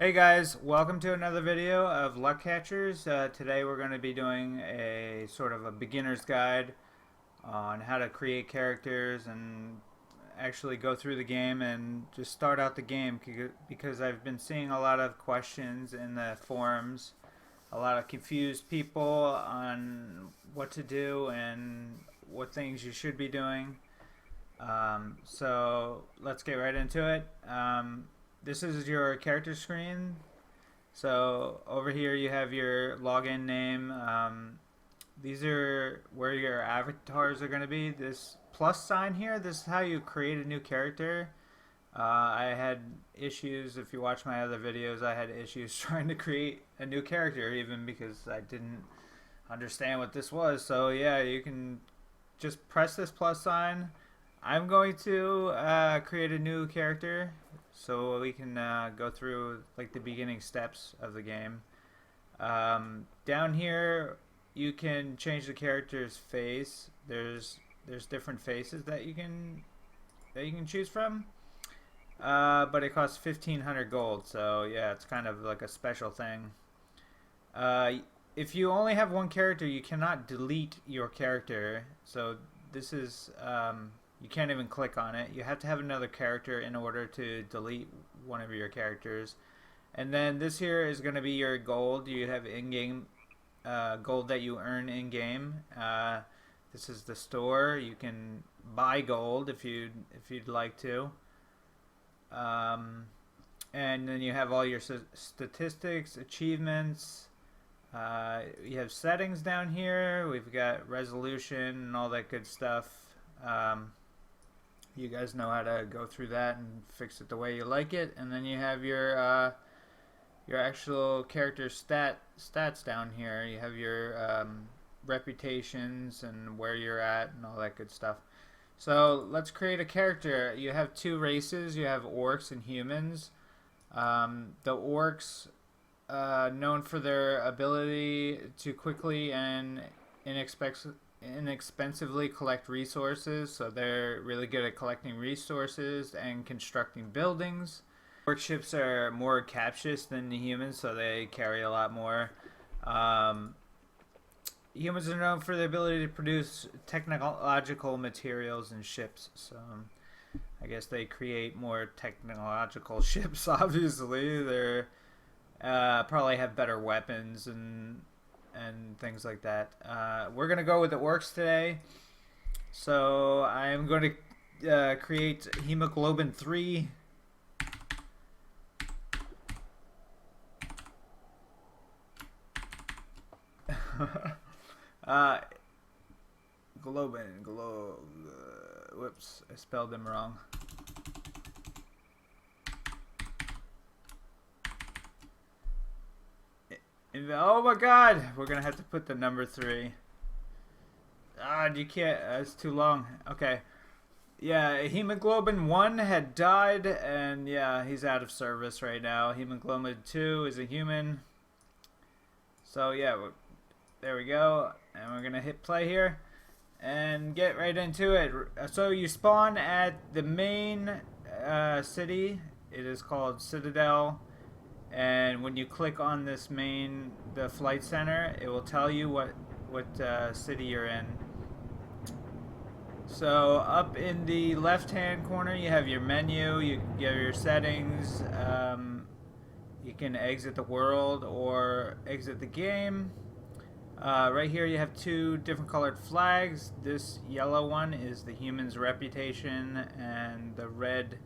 Hey guys, welcome to another video of LuckCatchers. Today we're going to be doing a sort of a beginner's guide on how to create characters and actually go through the game and just start out the game, because I've been seeing a lot of questions in the forums, a lot of confused people on what to do and what things you should be doing. So let's get right into it. This is your character screen. So over here you have your login name. These are where your avatars are going to be. This plus sign here, this is how you create a new character. I had issues, if you watch my other videos, I had issues trying to create a new character, even because I didn't understand what this was. So yeah, you can just press this plus sign. I'm going to create a new character so we can go through like the beginning steps of the game. Down here, you can change the character's face. There's different faces that you can choose from, but it costs 1,500 gold. So yeah, it's kind of like a special thing. If you only have one character, you cannot delete your character. So this is you can't even click on it. You have to have another character in order to delete one of your characters. And then this here is going to be your gold. You have in-game gold that you earn in-game. This is the store. You can buy gold if you'd like to. And then you have all your statistics, achievements. You have settings down here. We've got resolution and all that good stuff. You guys know how to go through that and fix it the way you like it. And then you have your actual character stats down here. You have your reputations and where you're at and all that good stuff. So let's create a character. You have two races. You have orcs and humans. The orcs, known for their ability to quickly and inexpensively collect resources, so they're really good at collecting resources and constructing buildings. Orc ships are more captious than the humans, so they carry a lot more. Humans are known for their ability to produce technological materials and ships, so I guess they create more technological ships. Obviously, they're probably have better weapons and things like that. We're gonna go with the orcs today, so I'm going to create hemoglobin 3. Whoops, I spelled them wrong. Oh my god, we're gonna have to put the number 3. You can't, it's too long. Okay. Yeah, hemoglobin 1 had died, and yeah, he's out of service right now. Hemoglobin 2 is a human. So yeah, there we go. And we're gonna hit play here and get right into it. So you spawn at the main city. It is called Citadel. And when you click on this the flight center, it will tell you what city you're in. So up in the left hand corner, you have your menu, you have your settings. You can exit the world or exit the game. Right here you have two different colored flags. This yellow one is the human's reputation, and the red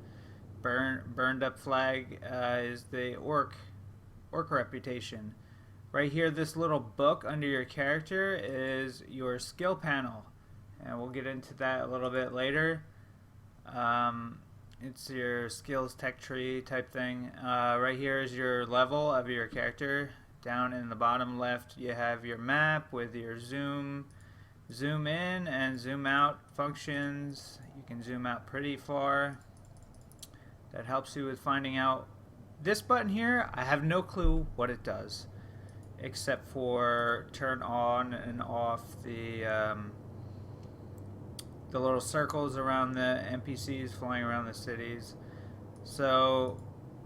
burned up flag is the orc reputation. Right here, this little book under your character is your skill panel, and we'll get into that a little bit later. It's your skills tech tree type thing. Right here is your level of your character. Down in the bottom left, you have your map with your zoom in and zoom out functions. You can zoom out pretty far. That helps you with finding out. This button here, I have no clue what it does, except for turn on and off the little circles around the NPCs flying around the cities. So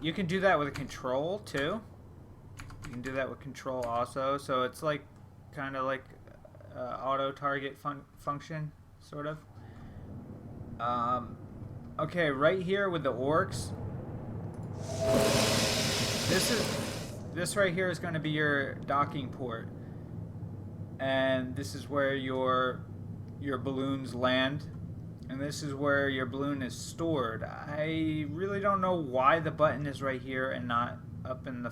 you can do that with a control too. You can do that with control also. So it's like kind of like auto target function, sort of. Okay, right here with the orcs. This right here is going to be your docking port, and this is where your balloons land, and this is where your balloon is stored. I really don't know why the button is right here and not up in the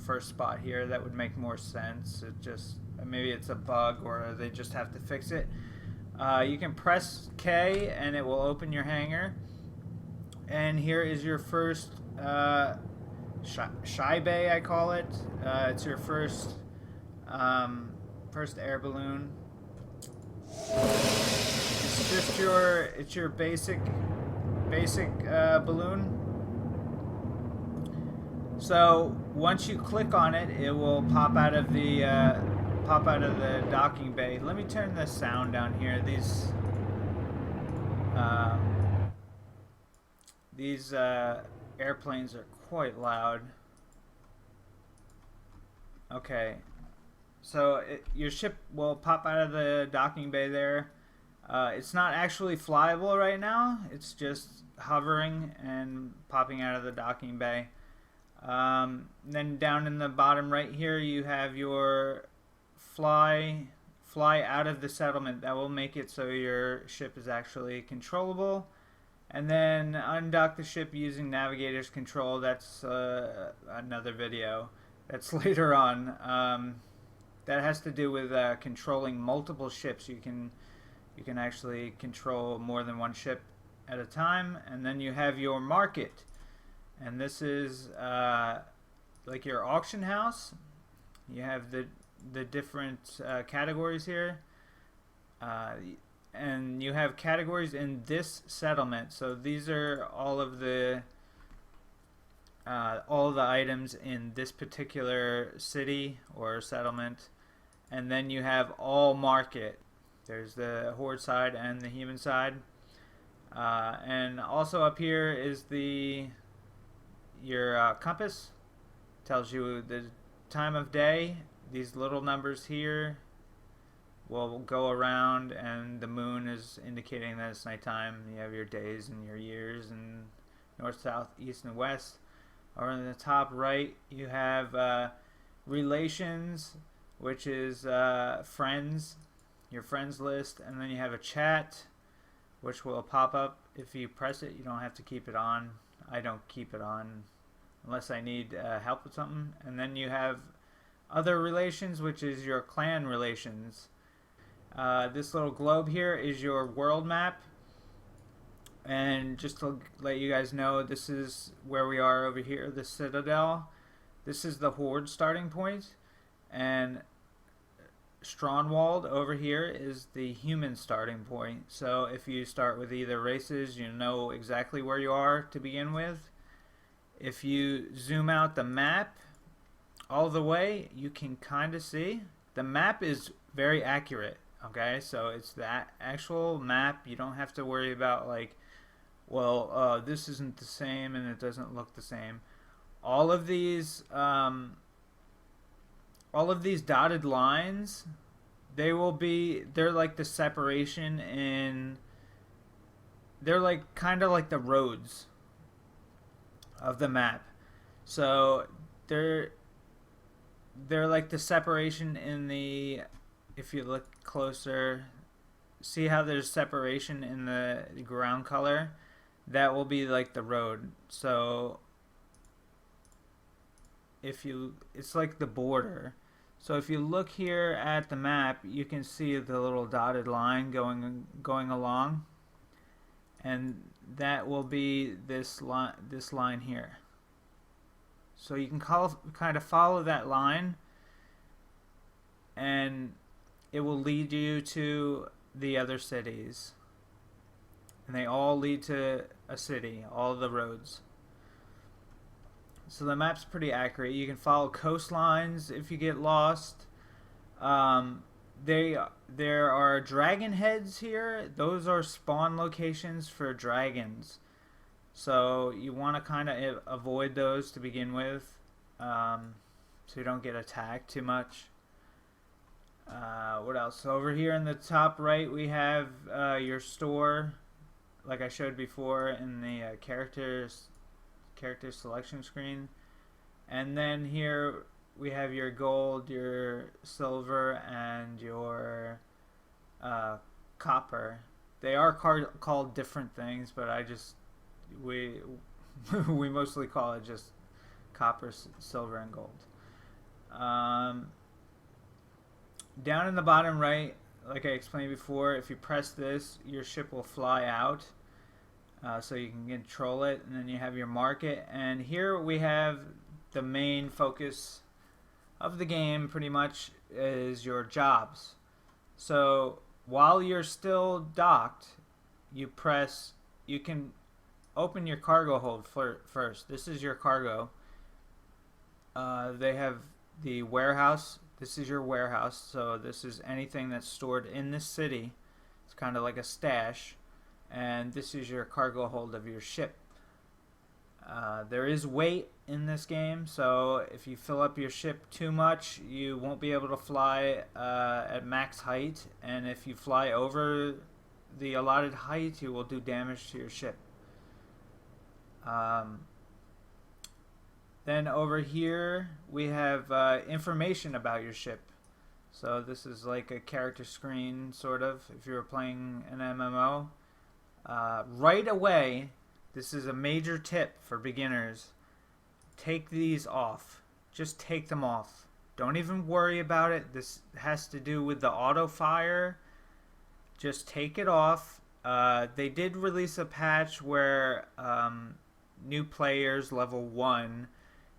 first spot here. That would make more sense. It just, maybe it's a bug or they just have to fix it. You can press K and it will open your hangar, and here is your first shy bay, I call it. It's your first air balloon. It's just your basic balloon. So once you click on it, it will pop out of the docking bay. Let me turn the sound down here. These airplanes are quite loud. Okay, so your ship will pop out of the docking bay there. It's not actually flyable right now. It's just hovering and popping out of the docking bay. Then down in the bottom right here, you have your fly out of the settlement. That will make it so your ship is actually controllable. And then undock the ship using navigator's control. That's another video. That's later on. That has to do with controlling multiple ships. You can actually control more than one ship at a time. And then you have your market, and this is like your auction house. You have the different categories here. And you have categories in this settlement. So these are all of the items in this particular city or settlement. And then you have all market. There's the horde side and the human side. And also up here is your compass. Tells you the time of day. These little numbers here will go around, and the moon is indicating that it's nighttime. You have your days and your years, and north, south, east, and west. Or in the top right, you have relations, which is friends, your friends list, and then you have a chat, which will pop up if you press it. You don't have to keep it on. I don't keep it on unless I need help with something. And then you have other relations, which is your clan relations. This little globe here is your world map, and just to let you guys know, this is where we are over here, the Citadel. This is the horde starting point, and Strongwald over here is the human starting point. So if you start with either races, you know exactly where you are to begin with. If you zoom out the map all the way, you can kind of see the map is very accurate. Okay, so it's that actual map. You don't have to worry about like, well, this isn't the same and it doesn't look the same. All of these dotted lines, they're like the separation in, they're like kind of like the roads of the map. So they're like the separation in the, if you look closer, see how there's separation in the ground color? That will be like the road. So it's like the border. So if you look here at the map, you can see the little dotted line going along, and that will be this line here. So you can kind of follow that line, and it will lead you to the other cities. And they all lead to a city, all the roads. So the map's pretty accurate. You can follow coastlines if you get lost. There are dragon heads here. Those are spawn locations for dragons. So you want to kind of avoid those to begin with, so you don't get attacked too much. What else? So over here in the top right, we have your store, like I showed before in the character selection screen. And then here we have your gold, your silver, and your copper. They are called different things, but we we mostly call it just copper, silver, and gold. Down in the bottom right, like I explained before, if you press this, your ship will fly out, so you can control it. And then you have your market, and here we have the main focus of the game, pretty much, is your jobs. So while you're still docked, you can open your cargo hold first. This is your cargo. They have the warehouse. This is your warehouse. So this is anything that's stored in this city. It's kind of like a stash. And this is your cargo hold of your ship. There is weight in this game, so if you fill up your ship too much, you won't be able to fly at max height, and if you fly over the allotted height, you will do damage to your ship. Then over here, we have information about your ship. So this is like a character screen, sort of, if you were playing an MMO. Right away, this is a major tip for beginners. Take these off. Just take them off. Don't even worry about it. This has to do with the auto fire. Just take it off. They did release a patch where new players, level 1,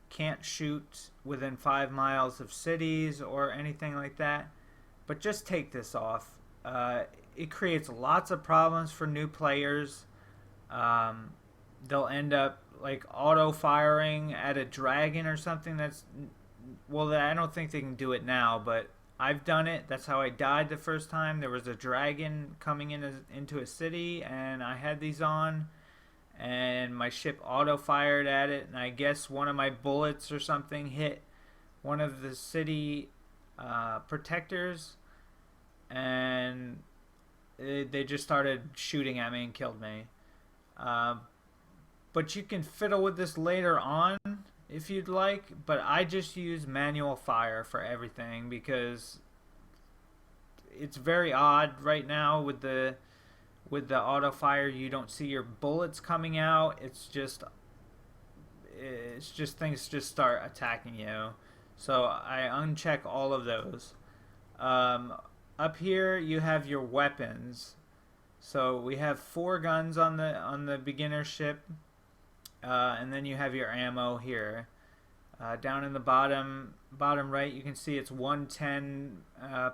can't shoot within 5 miles of cities or anything like that. But just take this off. It creates lots of problems for new players. They'll end up like auto firing at a dragon or something. Well, I don't think they can do it now, but I've done it. That's how I died the first time. There was a dragon coming into a city, and I had these on, and my ship auto fired at it, and I guess one of my bullets or something hit one of the city protectors, and they just started shooting at me and killed me. But you can fiddle with this later on if you'd like, but I just use manual fire for everything because it's very odd right now with the auto fire. You don't see your bullets coming out. It's just things just start attacking you. So I uncheck all of those. Up here you have your weapons. So we have 4 guns on the beginner ship. And then you have your ammo here. Down in the bottom right, you can see it's 110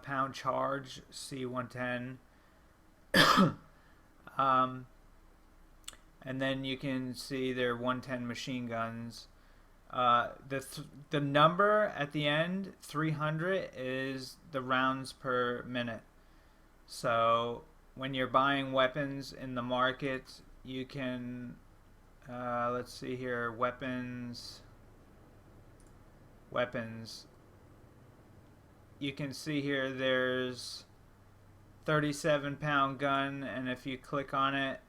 pound charge, C110. And then you can see their 110 machine guns. The number at the end, 300, is the rounds per minute. So when you're buying weapons in the market, you can let's see here, weapons. You can see here there's 37 pound gun, and if you click on it,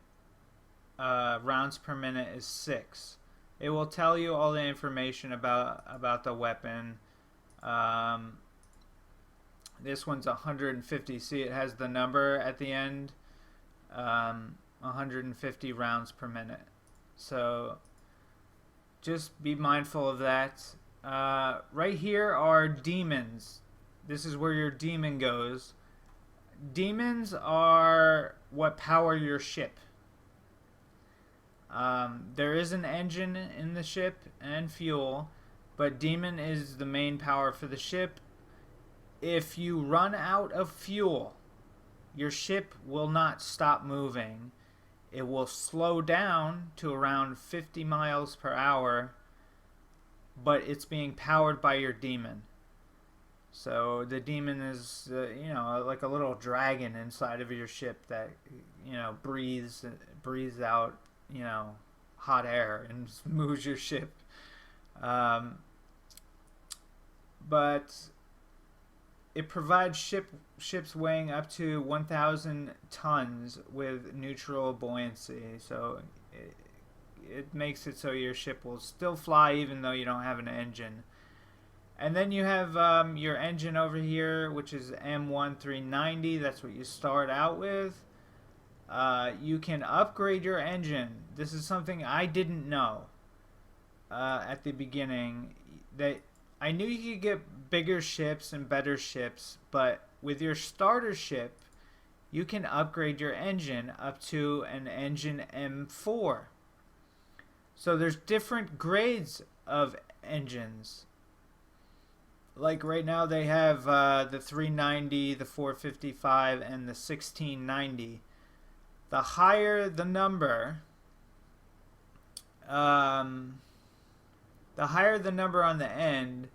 rounds per minute is 6. It will tell you all the information about the weapon. This one's 150. See, it has the number at the end. 150 rounds per minute. So just be mindful of that. Right here are demons. This is where your demon goes. Demons are what power your ship. There is an engine in the ship and fuel, but demon is the main power for the ship. If you run out of fuel, your ship will not stop moving. It will slow down to around 50 miles per hour, but it's being powered by your demon. So the demon is, like a little dragon inside of your ship that, breathes out, hot air and moves your ship. Um, but it provides ships weighing up to 1,000 tons with neutral buoyancy. So it makes it so your ship will still fly even though you don't have an engine. And then you have your engine over here, which is M1390. That's what you start out with. You can upgrade your engine. This is something I didn't know at the beginning. That I knew you could get bigger ships and better ships, but with your starter ship, you can upgrade your engine up to an engine M4. So there's different grades of engines. Like right now they have the 390, the 455, and the 1690. The higher the number, the higher the number on the end,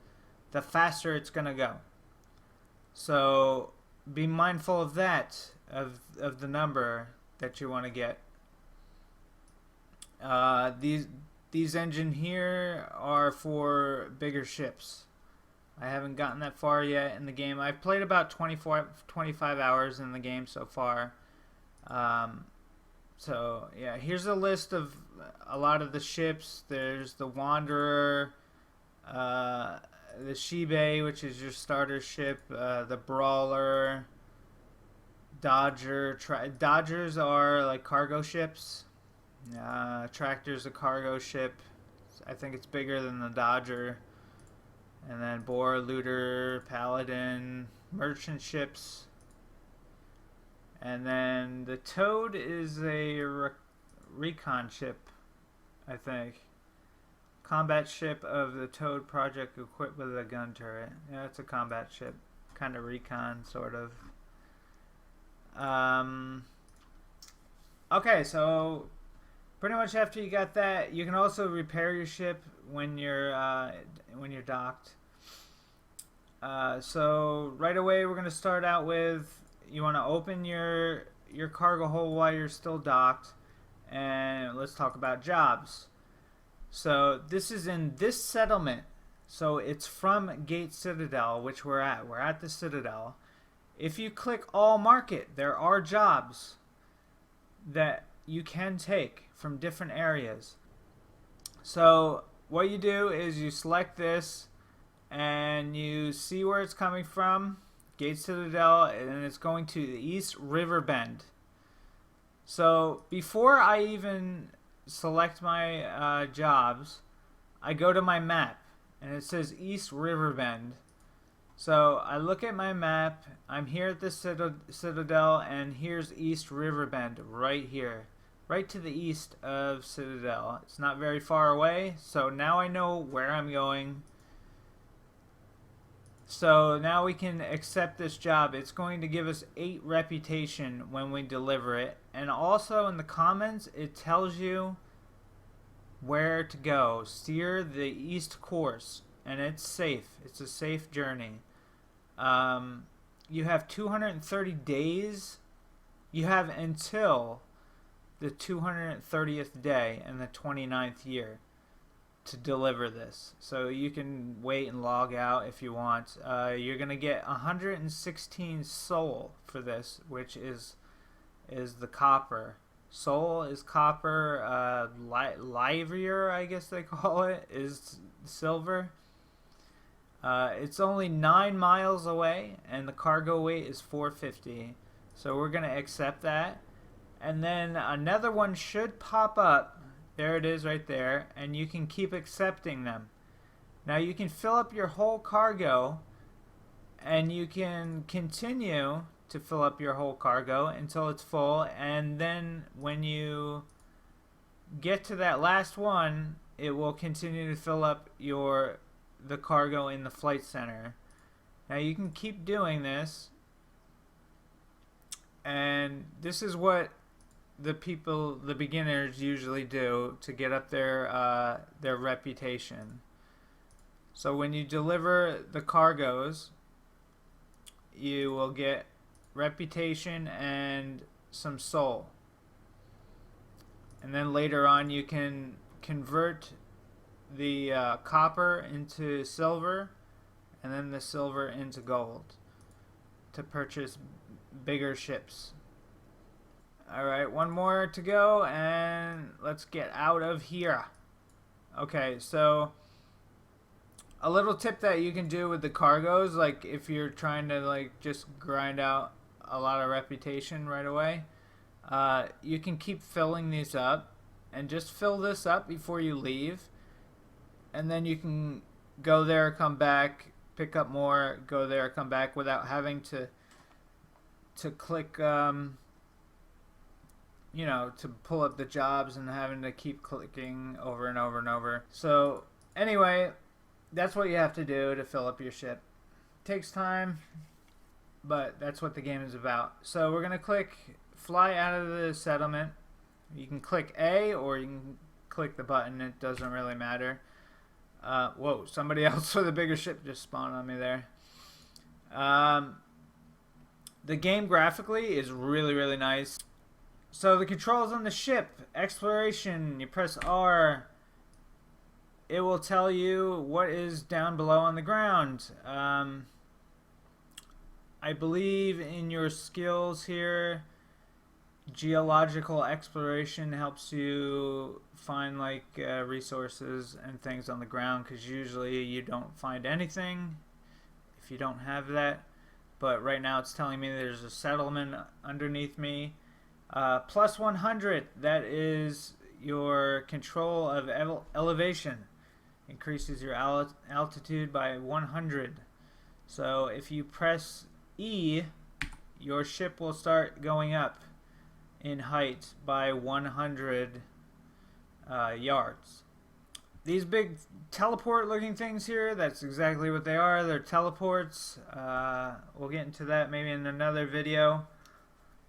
the faster it's going to go. So be mindful of that, of the number that you want to get. These engine here are for bigger ships. I haven't gotten that far yet in the game. I've played about 25 hours in the game so far. So yeah, here's a list of a lot of the ships. There's the Wanderer, the Shibe, which is your starter ship, the Brawler, Dodger. Dodgers are like cargo ships. Tractor's a cargo ship. I think it's bigger than the Dodger. And then Boar, Looter, Paladin, merchant ships. And then the Toad is a recon ship, I think. Combat ship of the Toad project equipped with a gun turret. Yeah, it's a combat ship. Kind of recon, sort of. Okay, so pretty much after you got that, you can also repair your ship when you're docked. So right away we're going to start out with, you want to open your cargo hold while you're still docked, and let's talk about jobs. So this is in this settlement. So it's from Gate Citadel, which we're at. We're at the Citadel. If you click all market, there are jobs that you can take from different areas. So what you do is you select this and you see where it's coming from, Gate Citadel, and it's going to the East River Bend. So before I even select my jobs, I go to my map and it says East River Bend. So I look at my map, I'm here at the Citadel, and here's East River Bend right here, right to the east of Citadel. It's not very far away, so now I know where I'm going. So now we can accept this job. It's going to give us 8 reputation when we deliver it. And also in the comments, it tells you where to go. Steer the east course. And it's safe. It's a safe journey. You have 230 days. You have until the 230th day in the 29th year to deliver this. So you can wait and log out if you want. You're going to get 116 soul for this, which is the copper. Soul is copper. Livrier, I guess they call it, is silver. It's only 9 miles away, and the cargo weight is 450. So we're going to accept that. And then another one should pop up. There it is right there, and you can keep accepting them. Now you can fill up your whole cargo, and you can continue to fill up your whole cargo until it's full, and then when you get to that last one, it will continue to fill up the cargo in the flight center. Now you can keep doing this, and this is what the beginners usually do to get up their reputation. So when you deliver the cargoes, you will get reputation and some soul. And then later on you can convert the copper into silver, and then the silver into gold to purchase bigger ships. Alright, one more to go, and let's get out of here. Okay, so a little tip that you can do with the cargoes, like if you're trying to like just grind out a lot of reputation right away, you can keep filling these up, and just fill this up before you leave, and then you can go there, come back, pick up more, go there, come back, without having to click, you know, to pull up the jobs and having to keep clicking over and over and over. So anyway, that's what you have to do to fill up your ship. Takes time, but that's what the game is about. So we're gonna click fly out of the settlement. You can click A or you can click the button, it doesn't really matter. Whoa, somebody else with a bigger ship just spawned on me there. The game graphically is really, really nice. So the controls on the ship, exploration, you press R, it will tell you what is down below on the ground. I believe in your skills here, geological exploration helps you find like resources and things on the ground, because usually you don't find anything if you don't have that. But right now it's telling me there's a settlement underneath me. Plus 100, that is your control of elevation. Increases your altitude by 100. So if you press E, your ship will start going up in height by 100 yards. These big teleport looking things here, that's exactly what they are. They're teleports. We'll get into that maybe in another video.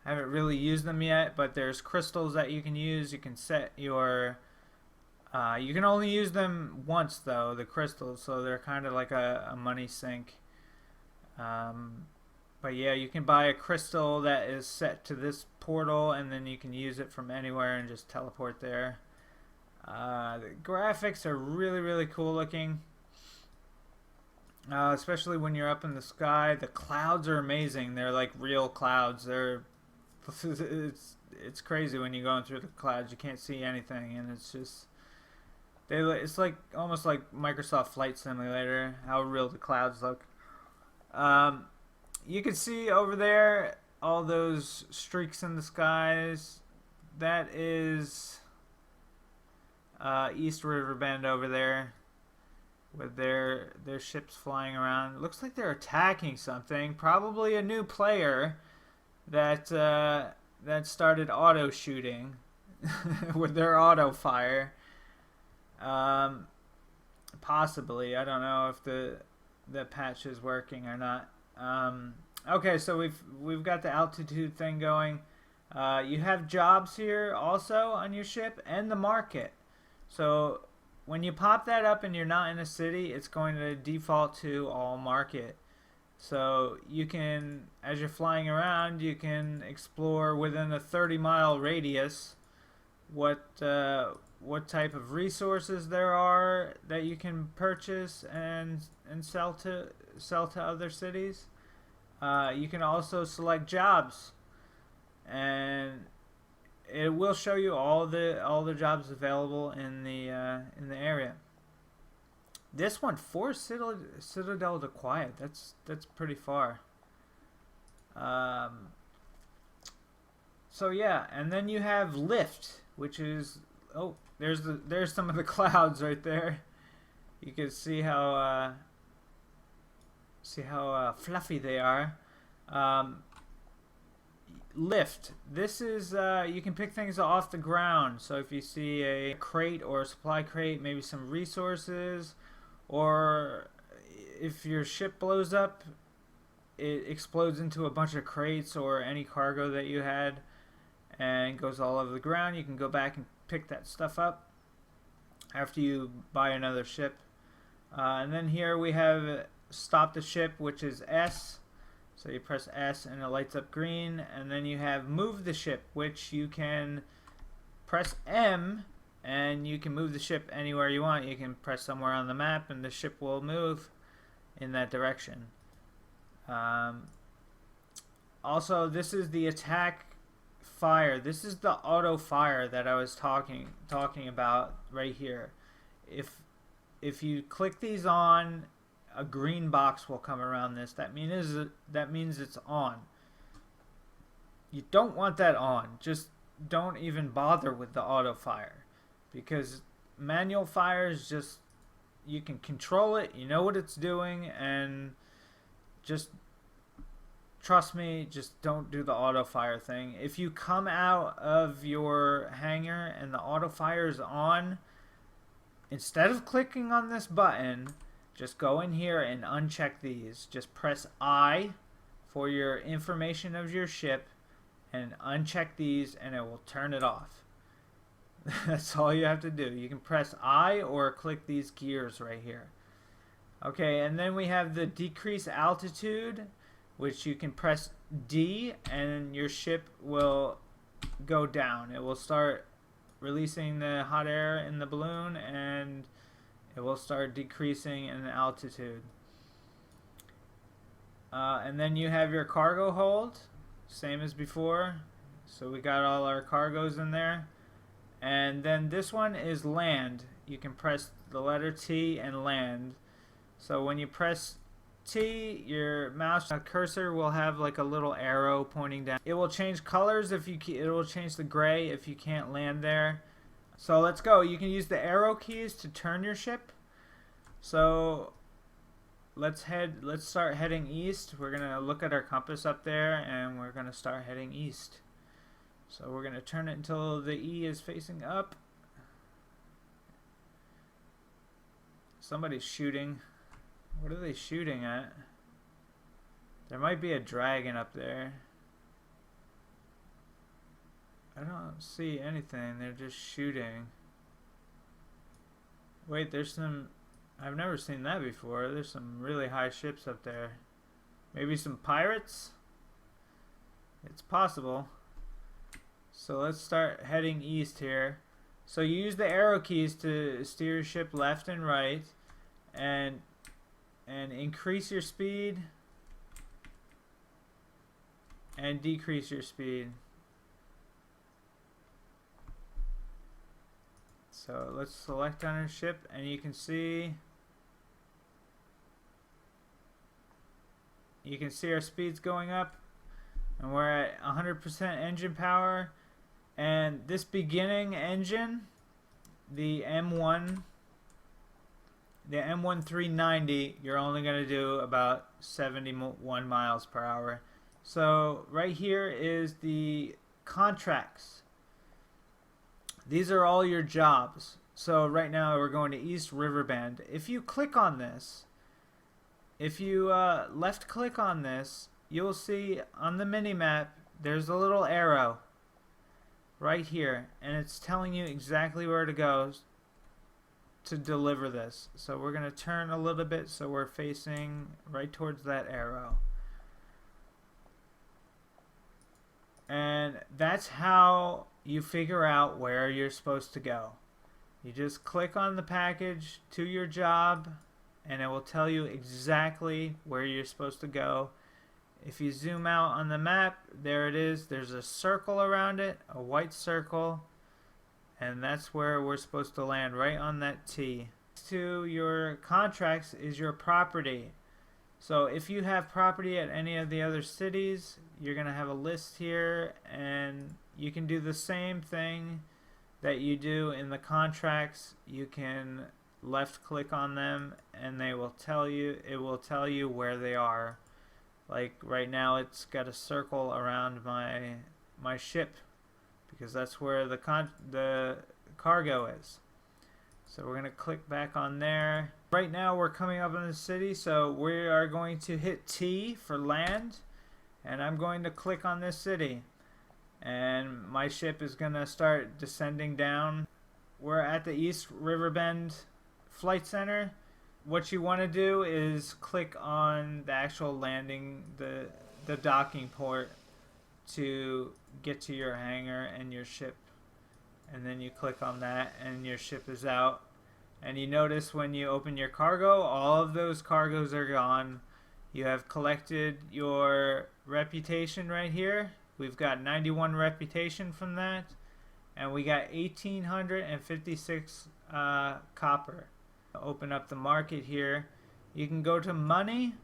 I haven't really used them yet, but there's crystals that you can use. You can set your... you can only use them once though, the crystals, so they're kind of like a money sink. But yeah, you can buy a crystal that is set to this portal, and then you can use it from anywhere and just teleport there. The graphics are really, really cool looking, especially when you're up in the sky. The clouds are amazing. They're like real clouds. It's crazy when you're going through the clouds. You can't see anything, and it's just it's like almost like Microsoft Flight Simulator, how real the clouds look. You can see over there all those streaks in the skies. That is East River Bend over there, with their ships flying around. It looks like they're attacking something. Probably a new player that started auto shooting with their auto fire. Possibly. I don't know if the patch is working or not. Okay, so we've got the altitude thing going. You have jobs here also on your ship, and the market. So when you pop that up and you're not in a city, it's going to default to all market. So you can, as you're flying around, you can explore within a 30-mile radius what type of resources there are that you can purchase and sell to other cities. You can also select jobs, and it will show you all the jobs available in the area. This one, 4 Citadel to Quiet. That's pretty far. So yeah, and then you have Lift, which is there's some of the clouds right there. You can see how fluffy they are. Lift. This is you can pick things off the ground. So if you see a crate or a supply crate, maybe some resources, or if your ship blows up, it explodes into a bunch of crates or any cargo that you had and goes all over the ground. You can go back and pick that stuff up after you buy another ship. And then here we have Stop the Ship, which is S. So you press S and it lights up green. And then you have Move the Ship, which you can press M and you can move the ship anywhere you want. You can press somewhere on the map and the ship will move in that direction. Also, this is the attack fire. This is the auto fire that I was talking about right here. If you click these on, a green box will come around this. That means it's on. You don't want that on. Just don't even bother with the auto fire, because manual fire is just, you can control it, you know what it's doing, and just trust me, just don't do the auto fire thing. If you come out of your hangar and the auto fire is on, instead of clicking on this button, just go in here and uncheck these. Just press I for your information of your ship and uncheck these and it will turn it off. That's all you have to do. You can press I or click these gears right here. Okay, and then we have the decrease altitude, which you can press D and your ship will go down. It will start releasing the hot air in the balloon and it will start decreasing in altitude. And then you have your cargo hold, same as before. So we got all our cargoes in there. And then this one is land. You can press the letter T and land. So when you press T, your mouse cursor will have like a little arrow pointing down. It will change colors if you it will change the gray if you can't land there. So let's go. You can use the arrow keys to turn your ship. So let's start heading east. We're gonna look at our compass up there and we're gonna start heading east. So we're gonna turn it until the E is facing up. Somebody's shooting. What are they shooting at? There might be a dragon up there. I don't see anything. They're just shooting. Wait, there's some... I've never seen that before. There's some really high ships up there. Maybe some pirates? It's possible. So let's start heading east here. So you use the arrow keys to steer your ship left and right. And increase your speed. And decrease your speed. So let's select on our ship and you can see our speeds going up and we're at 100% engine power, and this beginning engine, the M1390, you're only going to do about 71 miles per hour. So right here is the contracts. These are all your jobs. So right now we're going to East Riverbend. If you click on this, if you left click on this, you'll see on the mini map there's a little arrow right here and it's telling you exactly where to go to deliver this. So we're going to turn a little bit so we're facing right towards that arrow. And that's how you figure out where you're supposed to go. You just click on the package to your job and it will tell you exactly where you're supposed to go. If you zoom out on the map, there it is. There's a circle around it, a white circle, and that's where we're supposed to land, right on that T. Next to your contracts is your property. So if you have property at any of the other cities, you're going to have a list here, and you can do the same thing that you do in the contracts. You can left click on them and it will tell you where they are. Like right now it's got a circle around my ship because that's where the cargo is. So we're going to click back on there. Right now we're coming up in the city, so we are going to hit T for land, and I'm going to click on this city. And my ship is going to start descending down. We're at the East Riverbend Flight Center. What you want to do is click on the actual landing, the docking port, to get to your hangar and your ship. and then you click on that and your ship is out. And you notice when you open your cargo, all of those cargoes are gone. You have collected your reputation right here. We've got 91 reputation from that, and we got 1,856 copper. Open up the market here. You can go to money,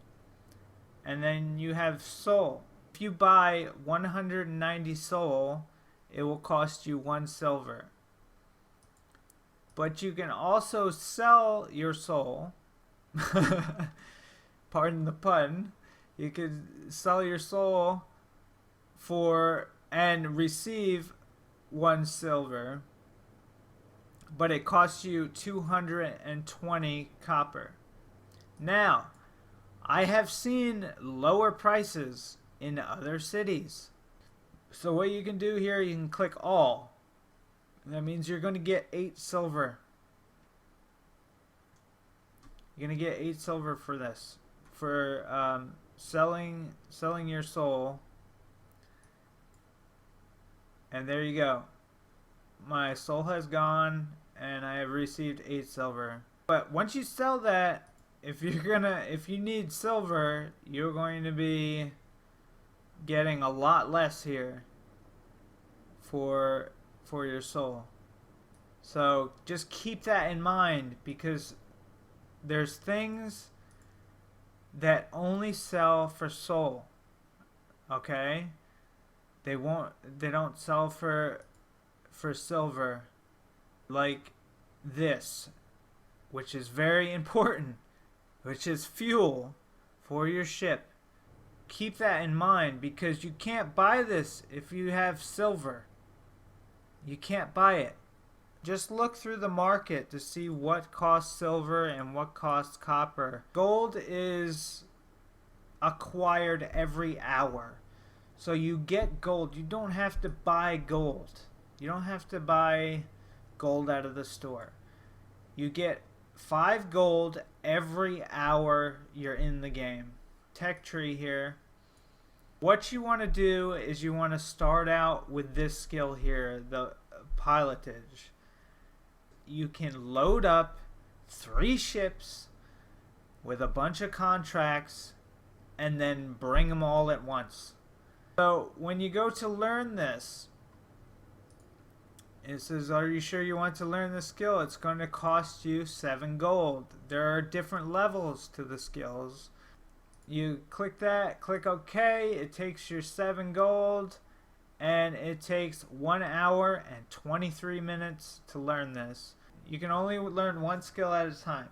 and then you have soul. If you buy 190 soul, it will cost you 1 silver. But you can also sell your soul. Pardon the pun. You could sell your soul for and receive 1 silver, but it costs you 220 copper. Now, I have seen lower prices in other cities. So what you can do here, you can click all. That means you're going to get 8 silver. You're going to get 8 silver for this. For selling your soul. And there you go. My soul has gone and I have received 8 silver. But once you sell that, if you need silver, you're going to be getting a lot less here for your soul. So just keep that in mind, because there's things that only sell for soul. Okay? They don't sell for silver, like this, which is very important, which is fuel for your ship. Keep that in mind, because you can't buy this if you have silver. You can't buy it. Just look through the market to see what costs silver and what costs copper. Gold is acquired every hour. So you get gold. You don't have to buy gold. You don't have to buy gold out of the store. You get 5 gold every hour you're in the game. Tech tree here. What you want to do is you want to start out with this skill here, the pilotage. You can load up 3 ships with a bunch of contracts and then bring them all at once. So when you go to learn this, it says, are you sure you want to learn the skill? It's going to cost you 7 gold. There are different levels to the skills. You click that, click OK, it takes your 7 gold, and it takes 1 hour and 23 minutes to learn this. You can only learn 1 skill at a time.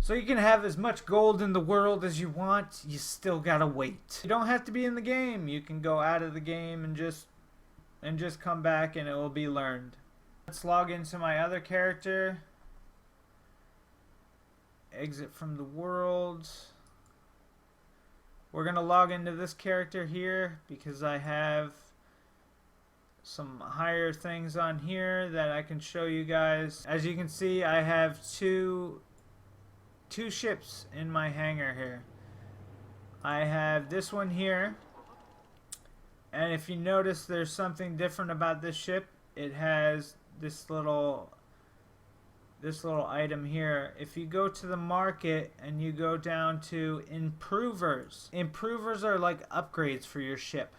So you can have as much gold in the world as you want, you still gotta wait. You don't have to be in the game. You can go out of the game and just come back and it will be learned. Let's log into my other character. Exit from the world. We're gonna log into this character here because I have some higher things on here that I can show you guys. As you can see, I have two ships in my hangar here. I have this one here, and if you notice, there's something different about this ship. It has this little item here. If you go to the market and you go down to improvers are like upgrades for your ship.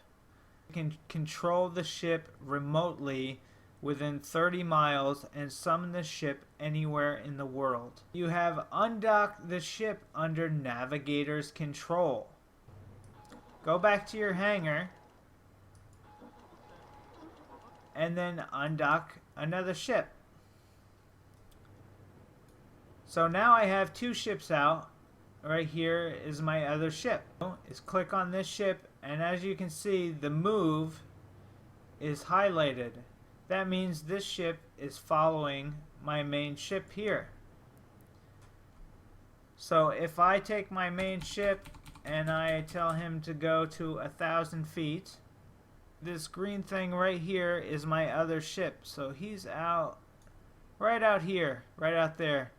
You can control the ship remotely within 30 miles and summon the ship anywhere in the world. You have undocked the ship under navigator's control. Go back to your hangar and then undock another ship. So now I have 2 ships out. Right here is my other ship. Is click on this ship, and as you can see, the move is highlighted. That means this ship is following my main ship here. So if I take my main ship and I tell him to go to 1,000 feet, this green thing right here is my other ship. So he's out here, right out there.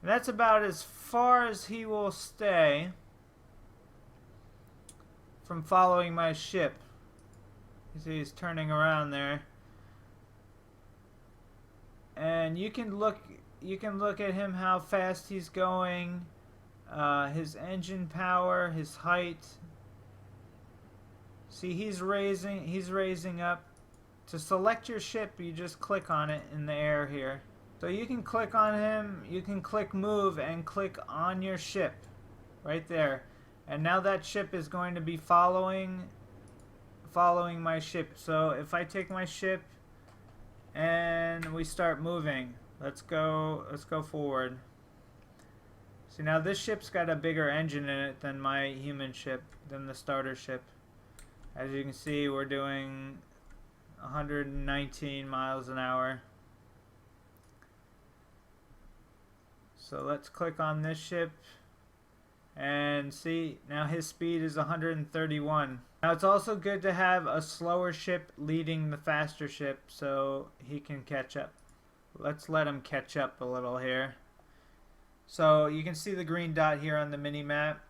And that's about as far as he will stay from following my ship. You see he's turning around there. and you can look at him, how fast he's going, his engine power, his height. See, he's raising up. To select your ship, you just click on it in the air here. So you can click on him, you can click move and click on your ship right there. And now that ship is going to be following my ship. So if I take my ship and we start moving, let's go forward. See, now this ship's got a bigger engine in it than my human ship, than the starter ship. As you can see, we're doing 119 miles an hour. So let's click on this ship and see, now his speed is 131. Now it's also good to have a slower ship leading the faster ship so he can catch up. Let's let him catch up a little here. So you can see the green dot here on the mini map.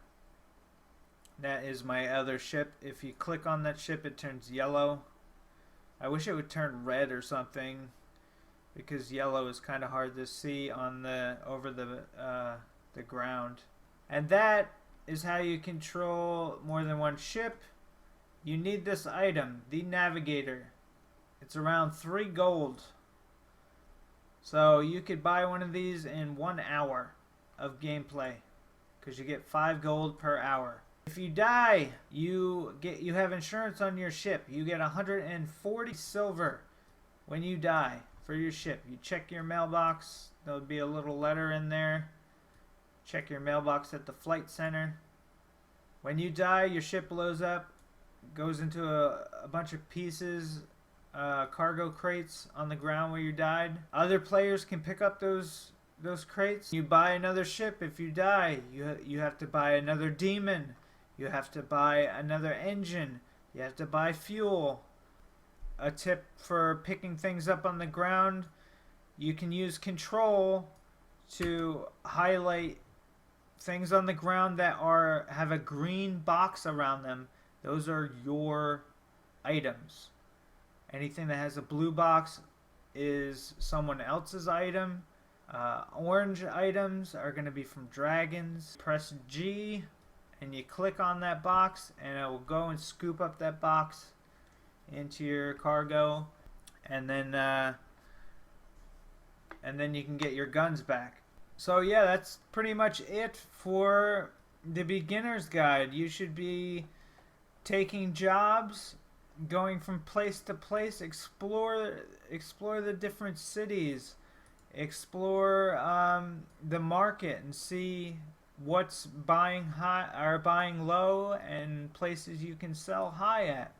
That is my other ship. If you click on that ship, it turns yellow. I wish it would turn red or something, because yellow is kind of hard to see on the over the ground. And that is how you control more than one ship. You need this item, the navigator. It's around 3 gold. So you could buy one of these in 1 hour of gameplay, because you get 5 gold per hour. If you die, you have insurance on your ship. You get 140 silver when you die for your ship. You check your mailbox. There'll be a little letter in there. Check your mailbox at the flight center. When you die, your ship blows up, goes into a bunch of pieces, cargo crates on the ground where you died. Other players can pick up those crates. You buy another ship. If you die, you have to buy another demon. You have to buy another engine. You have to buy fuel. A tip for picking things up on the ground: you can use control to highlight things on the ground that have a green box around them. Those are your items. Anything that has a blue box is someone else's item. Orange items are going to be from dragons. Press G and you click on that box, and it will go and scoop up that box into your cargo, and then you can get your guns back. So yeah, that's pretty much it for the beginner's guide. You should be taking jobs, going from place to place, explore the different cities, explore the market, and see what's buying high or buying low, and places you can sell high at.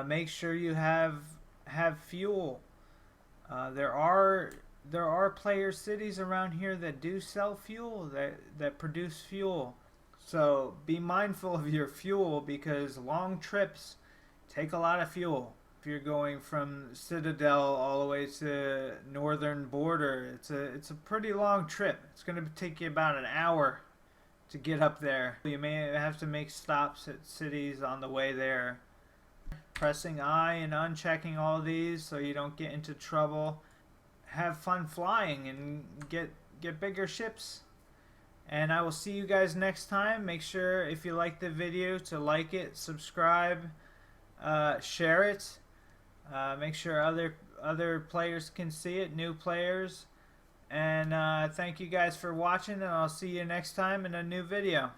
Make sure you have fuel. There are player cities around here that do sell fuel, that produce fuel. So be mindful of your fuel, because long trips take a lot of fuel. If you're going from Citadel all the way to northern border, it's a pretty long trip. It's going to take you about an hour to get up there. You may have to make stops at cities on the way there. Pressing I and unchecking all these so you don't get into trouble. Have fun flying and get bigger ships. And I will see you guys next time. Make sure, if you like the video, to like it, subscribe, share it. Make sure other players can see it, new players. And thank you guys for watching, and I'll see you next time in a new video.